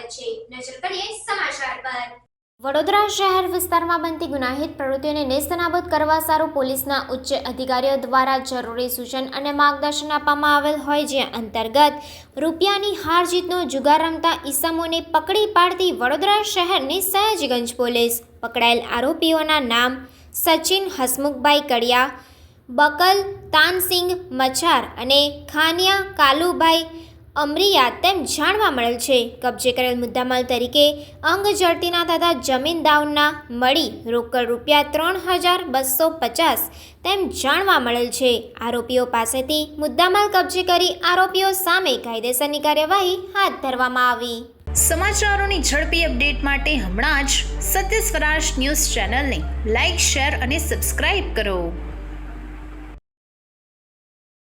સ્વાગત છે। નજર કરીએ સમાચાર પર। વડોદરા શહેર વિસ્તારમાં બનતી ગુનાહિત પ્રવૃત્તિઓને નેસ્તનાબૂદ કરવા સારું પોલીસના ઉચ્ચ અધિકારીઓ દ્વારા જરૂરી સૂચન અને માર્ગદર્શન આપવામાં આવેલ હોય, જે અંતર્ગત રૂપિયાની હાર જીતનો જુગાર રમતા ઈસમોને પકડી પાડતી વડોદરા શહેરની સયાજીગંજ પોલીસ પકડાયેલ આરોપીઓના નામ સચિન હસમુખભાઈ કડિયા, બકલ તાનસિંગ મચાર અને ખાનિયા કાલુભાઈ અમરિયા તેમ જાણવા મળેલ છે। કબજે કરેલ મુદ્દામાલ તરીકે અંગ જડતીના તથા જમીન દાવના મળી રોકડ રૂપિયા 3250 તેમ જાણવા મળેલ છે। આરોપીઓ પાસેથી મુદ્દામાલ કબજે કરી આરોપીઓ સામે કાયદેસરની કાર્યવાહી હાથ ધરવામાં આવી। સમાચારોની ઝડપી અપડેટ માટે હમણાં જ સત્ય સ્વરાજ ન્યૂઝ ચેનલને લાઇક, શેર અને સબસ્ક્રાઇબ કરો।